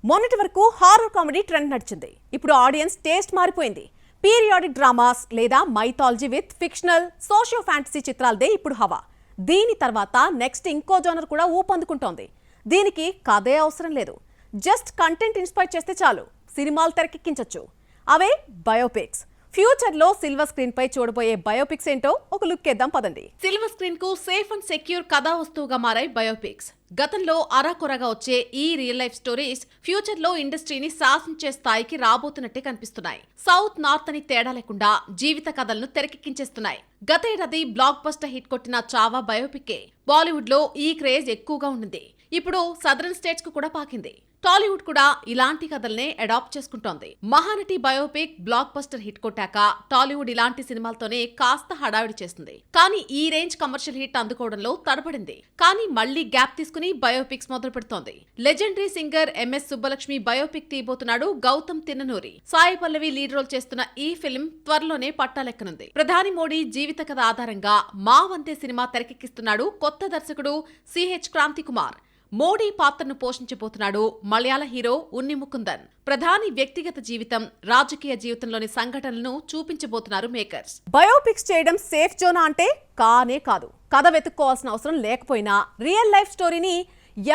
మొన్నటి వరకు horror comedy trend నడిచింది. ఇప్పుడు ఆడియన్స్ టేస్ట్ మారిపోయింది. పీరియాడిక్ డ్రామాస్ లేదా mythology with fictional socio fantasy చిత్రాలదే ఇప్పుడు హవా. దీని తర్వాత నెక్స్ట్ ఇంకో జోనర్ కూడా ఊపందుకుంటోంది. దీనికి కథే అవసరం లేదు, జస్ట్ కంటెంట్ ఇన్స్పైర్ చేస్తే చాలు, సినిమాలు తెరకెక్కించొచ్చు. అవే బయోపిక్స్. ఫ్యూచర్ లో సిల్వర్ స్క్రీన్ పై చూడబోయే బయోపిక్స్ ఏంటో ఒక లుక్ వేద్దాం పదండి. సిల్వర్ స్క్రీన్ కు సేఫ్ అండ్ సెక్యూర్ కథా వస్తువుగా మారాయి బయోపిక్స్. గతంలో అరాకొరగా వచ్చే ఈ రియల్ లైఫ్ స్టోరీస్ ఫ్యూచర్ లో ఇండస్ట్రీని శాసించే స్థాయికి రాబోతున్నట్టే కనిపిస్తున్నాయి. సౌత్ నార్త్ అని తేడా లేకుండా జీవిత కథలను తెరకెక్కించేస్తున్నాయి. గతేడాది బ్లాక్ బస్టర్ హిట్ కొట్టిన చావా బయోపిక్ బాలీవుడ్ లో ఈ క్రేజ్ ఎక్కువగా ఉంది. ఇప్పుడు సదరన్ స్టేట్స్ కు కూడా పాకింది. టాలీవుడ్ కూడా ఇలాంటి కథల్నే అడాప్ట్ చేసుకుంటోంది. Mahanati biopic blockbuster hit కొట్టాక టాలీవుడ్ ఇలాంటి సినిమాలతోనే కాస్త హడావిడి చేస్తుంది. కానీ ఈ రేంజ్ కమర్షియల్ హిట్ అందుకోవడంలో తడబడింది. కానీ మళ్లీ గ్యాప్ తీసుకుని బయోపిక్స్ మొదలు పెడుతోంది. Legendary singer MS Subbulakshmi biopic తీయబోతున్నాడు గౌతమ్ తిన్ననూరి. సాయి పల్లవి లీడ్ రోల్ చేస్తున్న ఈ ఫిల్మ్ త్వరలోనే పట్టాలెక్కనుంది. ప్రధాని మోడీ జీవిత కథ ఆధారంగా మా వంతే సినిమా తెరకెక్కిస్తున్నాడు కొత్త దర్శకుడు సిహెచ్ క్రాంతి కుమార్. మోడీ పాత్రను పోషించబోతున్నాడు మలయాళ హీరో ఉన్ని ముకుందన్. ప్రధాని వ్యక్తిగత జీవితం, రాజకీయ జీవితంలోని సంఘటనలను చూపించబోతున్నారు మేకర్స్. బయోపిక్స్ చేయడం సేఫ్ జోనా అంటే కానే కాదు. కథ వెతుక్కోవాల్సిన అవసరం లేకపోయినా రియల్ లైఫ్ స్టోరీని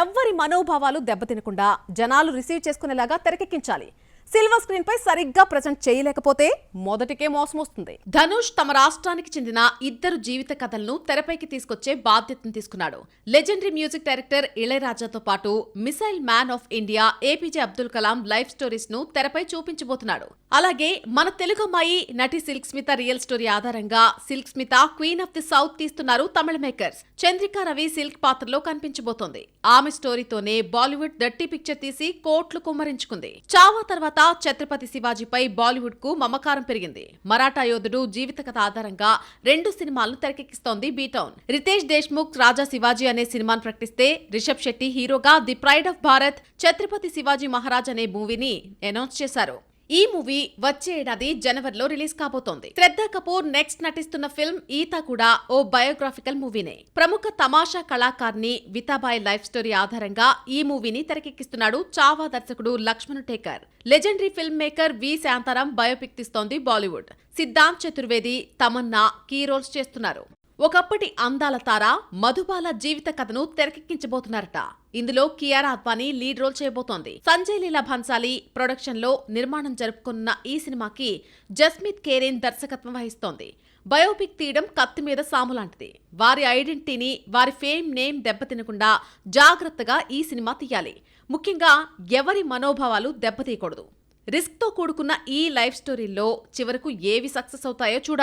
ఎవ్వరి మనోభావాలు దెబ్బతినకుండా జనాలు రిసీవ్ చేసుకునేలాగా తెరకెక్కించాలి. సిల్వర్ స్క్రీన్ పై సరిగ్గా ప్రజెంట్ చేయలేకపోతే మొదటికే మోసం వస్తుంది. ధనుష్ తమ రాష్ట్రానికి చెందిన ఇద్దరు జీవిత కథలను తెరపైకి తీసుకొచ్చే బాధ్యతను తీసుకున్నాడు. లెజెండరీ మ్యూజిక్ డైరెక్టర్ ఇళయరాజాతో పాటు missile man of India APJ Abdul Kalam life stories ను తెరపై చూపించబోతున్నాడు. అలాగే మన తెలుగు అమ్మాయి నటి సిల్క్ స్మిత రియల్ స్టోరీ ఆధారంగా Silk Smitha queen of the south తీస్తున్నారు తమిళ మేకర్స్. చంద్రికా రవి సిల్క్ పాత్రలో కనిపించబోతోంది. ఆమె స్టోరీతోనే బాలీవుడ్ డర్టీ పిక్చర్ తీసి కోట్లు కుమ్మరించుకుంది. చావా తర్వాత ఛత్రపతి శివాజీపై బాలీవుడ్ కు మమకారం పెరిగింది. మరాఠా యోధుడు జీవిత కథ ఆధారంగా 2 సినిమాలను తెరకెక్కిస్తోంది బీటౌన్. రితేష్ దేశ్ముఖ్ రాజా శివాజీ అనే సినిమాను ప్రకటిస్తే రిషబ్ శెట్టి హీరోగా the pride of Bharat Chhatrapati Shivaji Maharaj అనే మూవీని అనౌన్స్ చేశారు. ఈ మూవీ వచ్చే ఏడాది జనవరిలో రిలీజ్ కాబోతోంది. శ్రద్ధా కపూర్ నెక్స్ట్ నటిస్తున్న ఫిల్మ్ ఈతా కూడా ఓ బయోగ్రాఫికల్ మూవీనే. ప్రముఖ తమాషా కళాకారిణి వితాబాయ్ లైఫ్ స్టోరీ ఆధారంగా ఈ మూవీని తెరకెక్కిస్తున్నాడు చావా దర్శకుడు Laxman Utekar. Legendary film maker V Shantaram biopic తీస్తోంది బాలీవుడ్. సిద్ధాంత్ చతుర్వేది, తమన్నా కీ రోల్స్ చేస్తున్నారు. ఒకప్పటి అందాల తార మధుబాల జీవిత కథను తెరకెక్కించబోతున్నారట. ఇందులో కియారా అద్వానీ లీడ్ రోల్ చేయబోతోంది. సంజయ్ లీలా భన్సాలి ప్రొడక్షన్ లో నిర్మాణం జరుపుకున్న ఈ సినిమాకి జస్మిత్ కేరేన్ దర్శకత్వం వహిస్తోంది. బయోపిక్ తీయడం కత్తి మీద సాము లాంటిది. వారి ఐడెంటిటీని, వారి ఫేమ్ నేమ్ దెబ్బతినకుండా జాగ్రత్తగా ఈ సినిమా తీయాలి. ముఖ్యంగా ఎవరి మనోభావాలు దెబ్బతీయకూడదు. రిస్క్ తో కూడుకున్న ఈ లైఫ్ స్టోరీల్లో చివరకు ఏవి సక్సెస్ అవుతాయో చూడాలి.